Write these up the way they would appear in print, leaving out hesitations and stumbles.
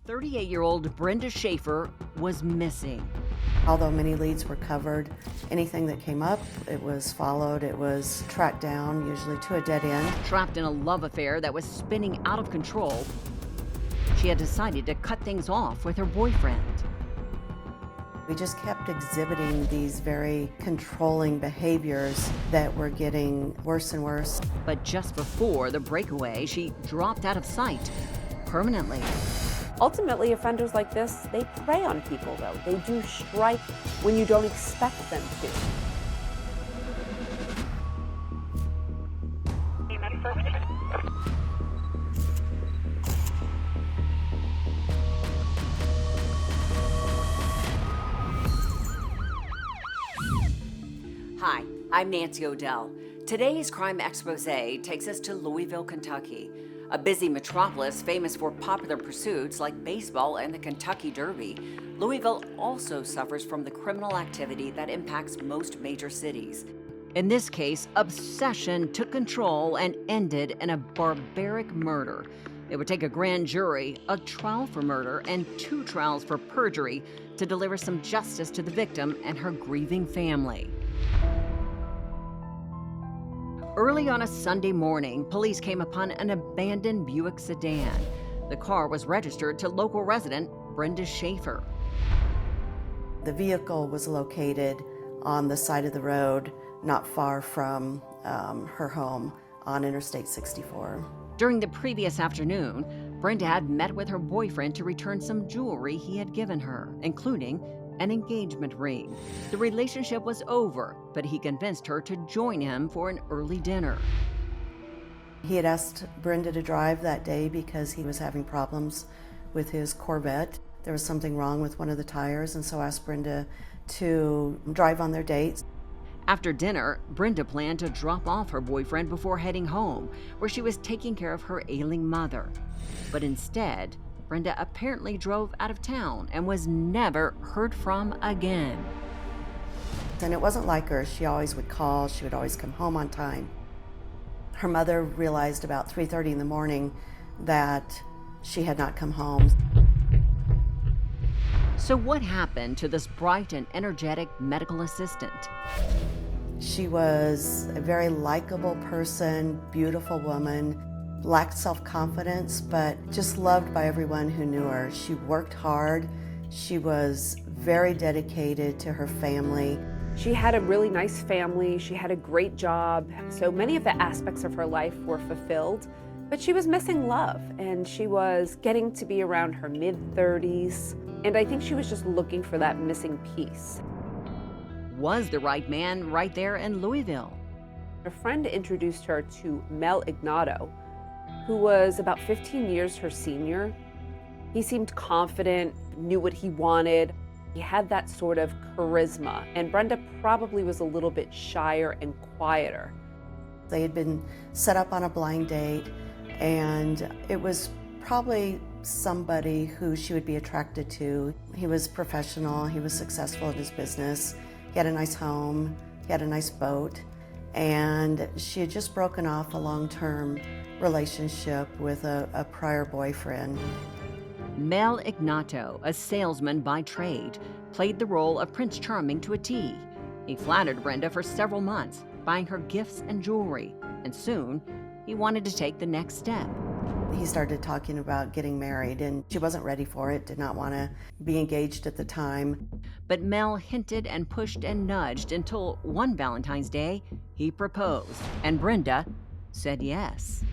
38-year-old Brenda Shafer was missing. Although many leads were covered, anything that came up, it was followed, it was tracked down, usually to a dead end. Trapped in a love affair that was spinning out of control, she had decided to cut things off with her boyfriend. We just kept exhibiting these very controlling behaviors that were getting worse and worse. But just before the breakaway, she dropped out of sight permanently. Ultimately, offenders like this, they prey on people, though. They do strike when you don't expect them to. Hi, I'm Nancy O'Dell. Today's Crime Expose takes us to Louisville, Kentucky, a busy metropolis famous for popular pursuits like baseball and the Kentucky Derby. Louisville also suffers from the criminal activity that impacts most major cities. In this case, obsession took control and ended in a barbaric murder. It would take a grand jury, a trial for murder, and 2 trials for perjury to deliver some justice to the victim and her grieving family. Early on a Sunday morning, police came upon an abandoned Buick sedan. The car was registered to local resident Brenda Shafer. The vehicle was located on the side of the road, not far from her home on Interstate 64. During the previous afternoon, Brenda had met with her boyfriend to return some jewelry he had given her, including an engagement ring. The relationship was over, but he convinced her to join him for an early dinner. He had asked Brenda to drive that day because he was having problems with his Corvette. There was something wrong with one of the tires, and so asked Brenda to drive on their date. After dinner, Brenda planned to drop off her boyfriend before heading home, where she was taking care of her ailing mother. But instead, Brenda apparently drove out of town and was never heard from again. And it wasn't like her. She always would call. She would always come home on time. Her mother realized about 3:30 in the morning that she had not come home. So what happened to this bright and energetic medical assistant? She was a very likable person, beautiful woman, lacked self-confidence, but just loved by everyone who knew her. She worked hard. She was very dedicated to her family. She had a really nice family. She had a great job. So many of the aspects of her life were fulfilled, but she was missing love, and she was getting to be around her mid-30s. And I think she was just looking for that missing piece. Was the right man right there in Louisville? A friend introduced her to Mel Ignato, who was about 15 years her senior. He seemed confident, knew what he wanted. He had that sort of charisma, and Brenda probably was a little bit shyer and quieter. They had been set up on a blind date, and it was probably somebody who she would be attracted to. He was professional, he was successful at his business, he had a nice home, he had a nice boat, and she had just broken off a long-term relationship with a prior boyfriend. Mel Ignato, a salesman by trade, played the role of Prince Charming to a T. He flattered Brenda for several months, buying her gifts and jewelry, and soon he wanted to take the next step. He started talking about getting married, and she wasn't ready for it, did not want to be engaged at the time. But Mel hinted and pushed and nudged until one Valentine's Day, he proposed, and Brenda said yes.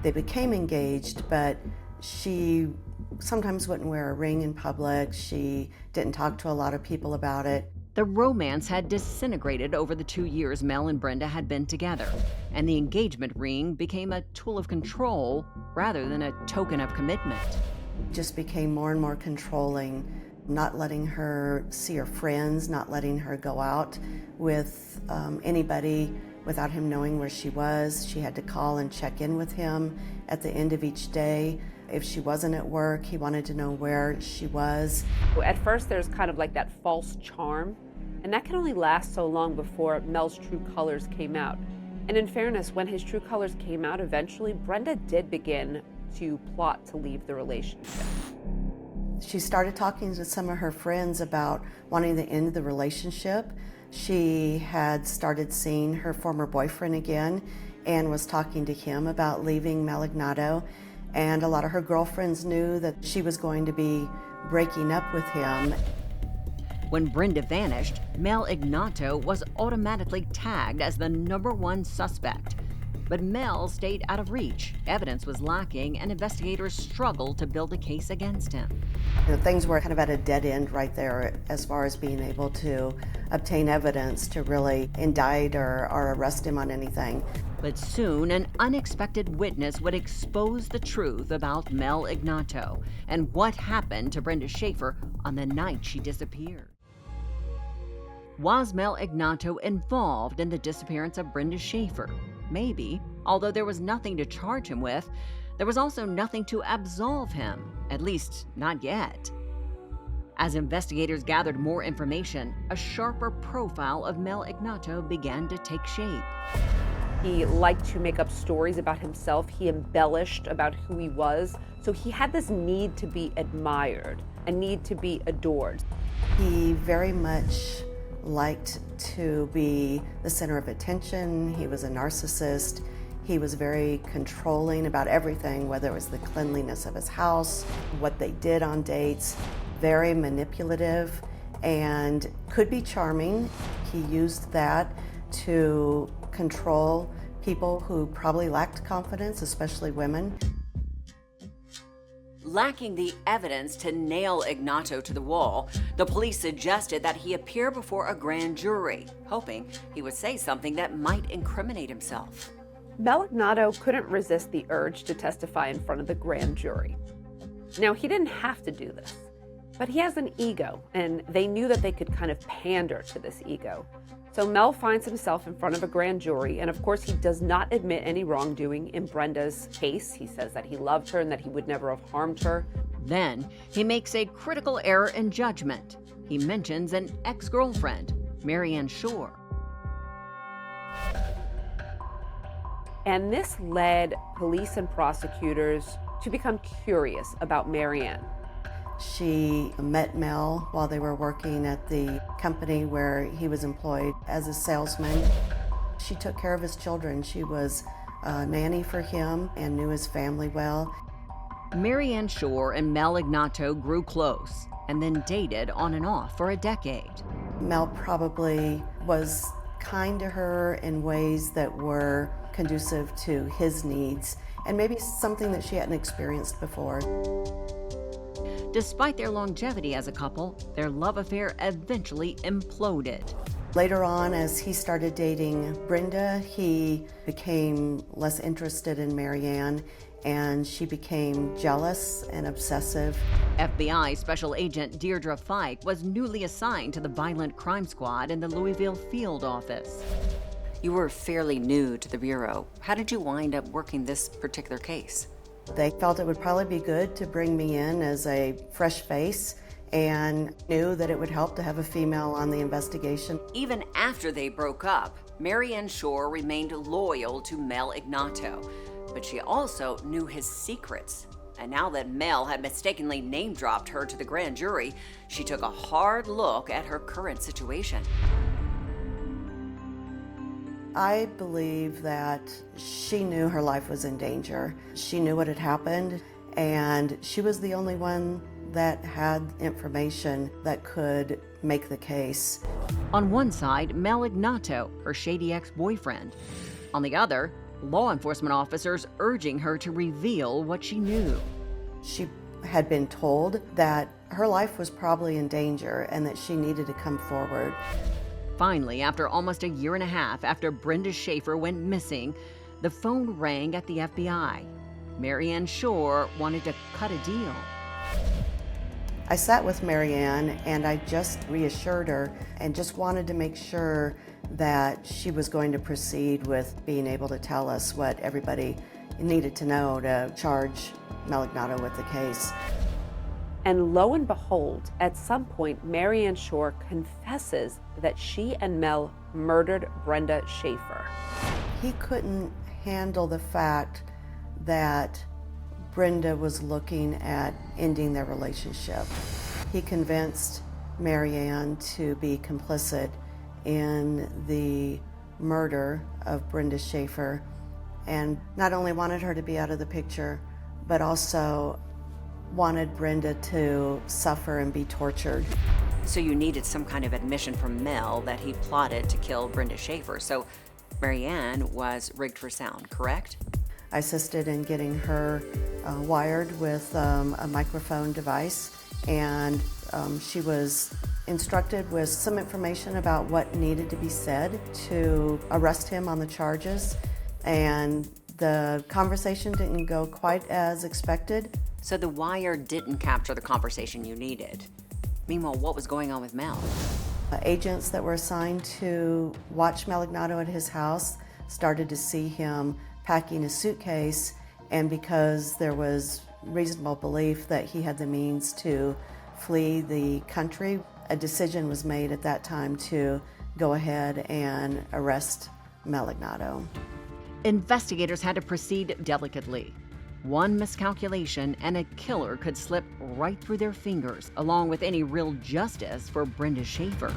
They became engaged, but she sometimes wouldn't wear a ring in public. She didn't talk to a lot of people about it. The romance had disintegrated over the 2 years Mel and Brenda had been together, and the engagement ring became a tool of control rather than a token of commitment. Just became more and more controlling, not letting her see her friends, not letting her go out with anybody without him knowing where she was. She had to call and check in with him at the end of each day. If she wasn't at work, he wanted to know where she was. At first, there's kind of like that false charm, and that can only last so long before Mel's true colors came out. And in fairness, when his true colors came out eventually, Brenda did begin to plot to leave the relationship. She started talking to some of her friends about wanting to end the relationship. She had started seeing her former boyfriend again and was talking to him about leaving Mel Ignato. And a lot of her girlfriends knew that she was going to be breaking up with him. When Brenda vanished, Mel Ignato was automatically tagged as the #1 suspect. But Mel stayed out of reach. Evidence was lacking, and investigators struggled to build a case against him. Things were kind of at a dead end right there as far as being able to obtain evidence to really indict or arrest him on anything. But soon, an unexpected witness would expose the truth about Mel Ignato and what happened to Brenda Shafer on the night she disappeared. Was Mel Ignato involved in the disappearance of Brenda Shafer? Maybe, although there was nothing to charge him with, there was also nothing to absolve him, at least not yet. As investigators gathered more information, a sharper profile of Mel Ignato began to take shape. He liked to make up stories about himself. He embellished about who he was. So he had this need to be admired, a need to be adored. He very much liked to be the center of attention. He was a narcissist. He was very controlling about everything, whether it was the cleanliness of his house, what they did on dates, very manipulative, and could be charming. He used that to control people who probably lacked confidence, especially women. Lacking the evidence to nail Ignato to the wall, the police suggested that he appear before a grand jury, hoping he would say something that might incriminate himself. Mel Ignato couldn't resist the urge to testify in front of the grand jury. Now, he didn't have to do this, but he has an ego, and they knew that they could kind of pander to this ego. So Mel finds himself in front of a grand jury, and of course he does not admit any wrongdoing in Brenda's case. He says that he loved her and that he would never have harmed her. Then he makes a critical error in judgment. He mentions an ex-girlfriend, Marianne Shore. And this led police and prosecutors to become curious about Marianne. She met Mel while they were working at the company where he was employed as a salesman. She took care of his children. She was a nanny for him and knew his family well. Marianne Shore and Mel Ignato grew close and then dated on and off for a decade. Mel probably was kind to her in ways that were conducive to his needs and maybe something that she hadn't experienced before. Despite their longevity as a couple, their love affair eventually imploded. Later on, as he started dating Brenda, he became less interested in Marianne, and she became jealous and obsessive. FBI Special Agent Deirdre Fike was newly assigned to the Violent Crime Squad in the Louisville field office. You were fairly new to the Bureau. How did you wind up working this particular case? They felt it would probably be good to bring me in as a fresh face and knew that it would help to have a female on the investigation. Even after they broke up, Marianne Shore remained loyal to Mel Ignato, but she also knew his secrets. And now that Mel had mistakenly name-dropped her to the grand jury, she took a hard look at her current situation. I believe that she knew her life was in danger. She knew what had happened, and she was the only one that had information that could make the case. On one side, Mel Ignato, her shady ex-boyfriend. On the other, law enforcement officers urging her to reveal what she knew. She had been told that her life was probably in danger and that she needed to come forward. Finally, after almost a year and a half after Brenda Shafer went missing, the phone rang at the FBI. Marianne Shore wanted to cut a deal. I sat with Marianne and I just reassured her and just wanted to make sure that she was going to proceed with being able to tell us what everybody needed to know to charge Mel Ignato with the case. And lo and behold, at some point, Marianne Shore confesses that she and Mel murdered Brenda Shafer. He couldn't handle the fact that Brenda was looking at ending their relationship. He convinced Marianne to be complicit in the murder of Brenda Shafer, and not only wanted her to be out of the picture, but also wanted Brenda to suffer and be tortured. So you needed some kind of admission from Mel that he plotted to kill Brenda Shafer. So Marianne was rigged for sound, correct? I assisted in getting her wired with a microphone device, and she was instructed with some information about what needed to be said to arrest him on the charges, and the conversation didn't go quite as expected. So the wire didn't capture the conversation you needed. Meanwhile, what was going on with Mel? Agents that were assigned to watch Mel Ignato at his house started to see him packing a suitcase, and because there was reasonable belief that he had the means to flee the country, a decision was made at that time to go ahead and arrest Mel Ignato. Investigators had to proceed delicately. One miscalculation and a killer could slip right through their fingers, along with any real justice for Brenda Shafer.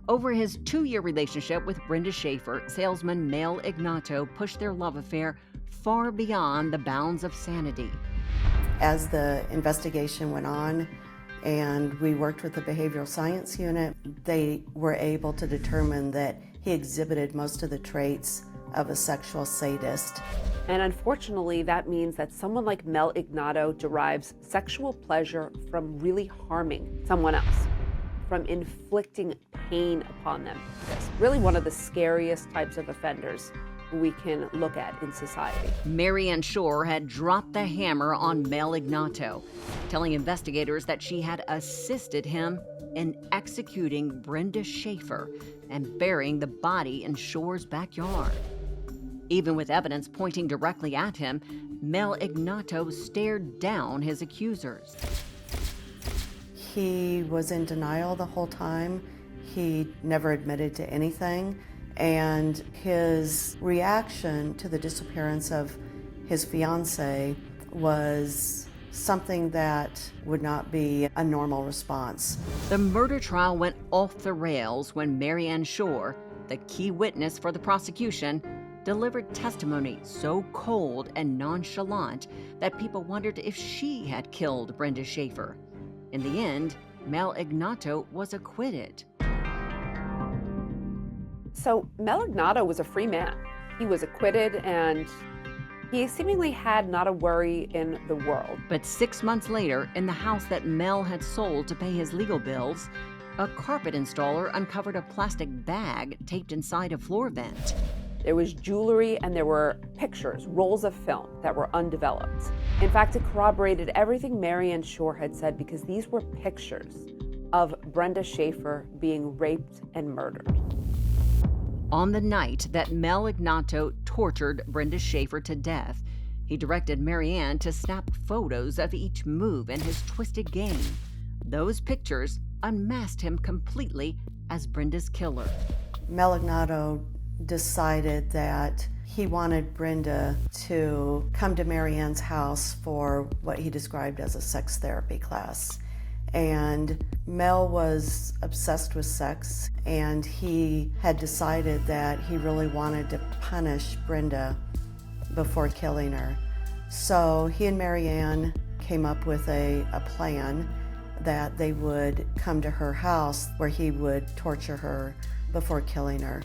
Over his 2-year relationship with Brenda Shafer, salesman Mel Ignato pushed their love affair far beyond the bounds of sanity. As the investigation went on and we worked with the behavioral science unit, they were able to determine that he exhibited most of the traits of a sexual sadist. And unfortunately, that means that someone like Mel Ignato derives sexual pleasure from really harming someone else, from inflicting pain upon them. That's really one of the scariest types of offenders we can look at in society. Marianne Shore had dropped the hammer on Mel Ignato, telling investigators that she had assisted him in executing Brenda Shafer and burying the body in Shore's backyard. Even with evidence pointing directly at him, Mel Ignato stared down his accusers. He was in denial the whole time. He never admitted to anything, and his reaction to the disappearance of his fiancée was something that would not be a normal response. The murder trial went off the rails when Marianne Shore, the key witness for the prosecution, delivered testimony so cold and nonchalant that people wondered if she had killed Brenda Shafer. In the end, Mel Ignato was acquitted. So Mel Ignato was a free man. He was acquitted, and he seemingly had not a worry in the world. But 6 months later, in the house that Mel had sold to pay his legal bills, a carpet installer uncovered a plastic bag taped inside a floor vent. There was jewelry and there were pictures, rolls of film that were undeveloped. In fact, it corroborated everything Marianne Shore had said, because these were pictures of Brenda Shafer being raped and murdered. On the night that Mel Ignato tortured Brenda Shafer to death, he directed Marianne to snap photos of each move in his twisted game. Those pictures unmasked him completely as Brenda's killer. Mel Ignato decided that he wanted Brenda to come to Marianne's house for what he described as a sex therapy class. And Mel was obsessed with sex, and he had decided that he really wanted to punish Brenda before killing her. So he and Marianne came up with a plan that they would come to her house where he would torture her before killing her.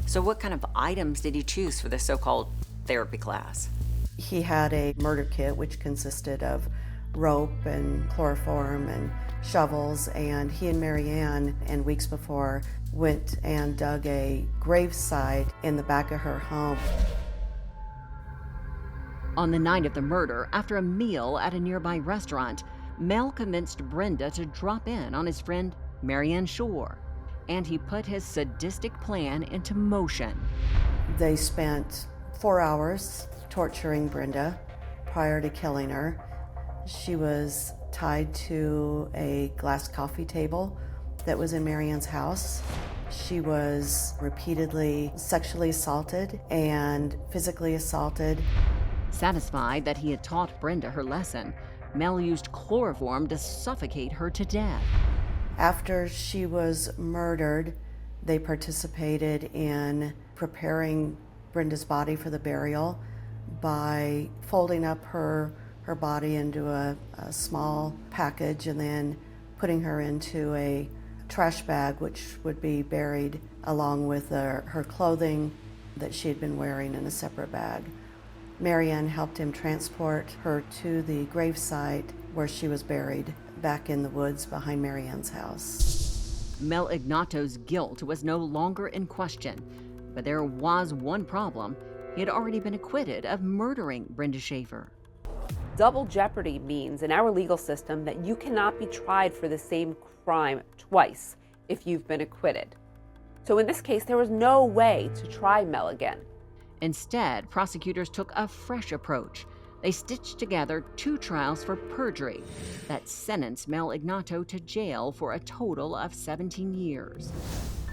So what kind of items did he choose for the so-called therapy class? He had a murder kit which consisted of rope and chloroform and shovels, and he and Marianne, and weeks before, went and dug a gravesite in the back of her home. On the night of the murder, after a meal at a nearby restaurant, Mel convinced Brenda to drop in on his friend Marianne Shore, and he put his sadistic plan into motion. They spent 4 hours torturing Brenda prior to killing her. She was tied to a glass coffee table that was in Marianne's house. She was repeatedly sexually assaulted and physically assaulted. Satisfied that he had taught Brenda her lesson, Mel used chloroform to suffocate her to death. After she was murdered, they participated in preparing Brenda's body for the burial by folding up her body into a small package and then putting her into a trash bag, which would be buried along with her clothing that she had been wearing in a separate bag. Marianne helped him transport her to the gravesite where she was buried, back in the woods behind Marianne's house. Mel Ignato's guilt was no longer in question, but there was one problem. He had already been acquitted of murdering Brenda Shafer. Double jeopardy means in our legal system that you cannot be tried for the same crime twice if you've been acquitted. So in this case, there was no way to try Mel again. Instead, prosecutors took a fresh approach. They stitched together 2 trials for perjury that sentenced Mel Ignato to jail for a total of 17 years.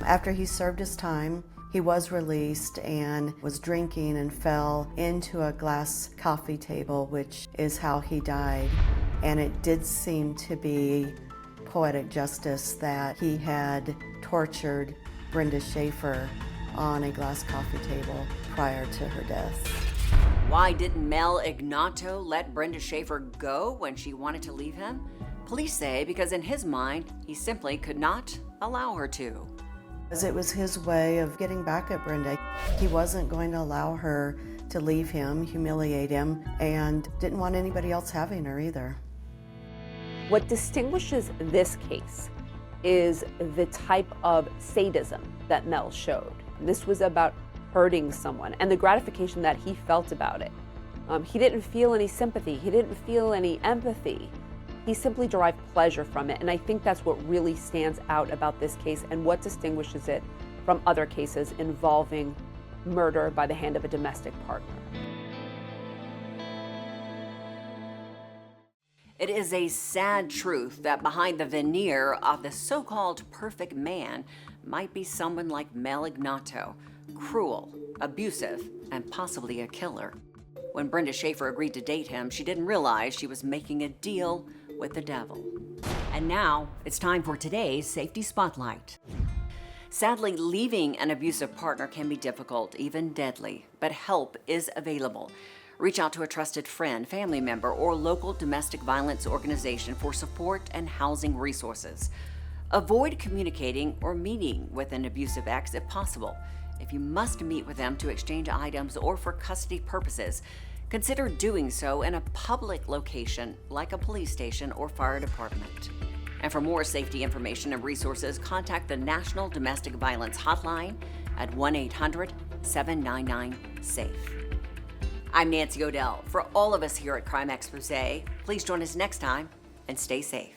After he served his time, he was released and was drinking and fell into a glass coffee table, which is how he died. And it did seem to be poetic justice that he had tortured Brenda Shafer on a glass coffee table prior to her death. Why didn't Mel Ignato let Brenda Shafer go when she wanted to leave him? Police say because in his mind, he simply could not allow her to. It was his way of getting back at Brenda. He wasn't going to allow her to leave him, humiliate him, and didn't want anybody else having her either. What distinguishes this case is the type of sadism that Mel showed. This was about hurting someone and the gratification that he felt about it. He didn't feel any sympathy. He didn't feel any empathy. He simply derived pleasure from it. And I think that's what really stands out about this case and what distinguishes it from other cases involving murder by the hand of a domestic partner. It is a sad truth that behind the veneer of the so-called perfect man might be someone like Mel Ignato, cruel, abusive, and possibly a killer. When Brenda Shafer agreed to date him, she didn't realize she was making a deal with the devil. And now it's time for today's Safety Spotlight. Sadly, leaving an abusive partner can be difficult, even deadly, but help is available. Reach out to a trusted friend, family member, or local domestic violence organization for support and housing resources. Avoid communicating or meeting with an abusive ex if possible. If you must meet with them to exchange items or for custody purposes, consider doing so in a public location like a police station or fire department. And for more safety information and resources, contact the National Domestic Violence Hotline at 1-800-799-SAFE. I'm Nancy O'Dell. For all of us here at Crime Exposé, please join us next time and stay safe.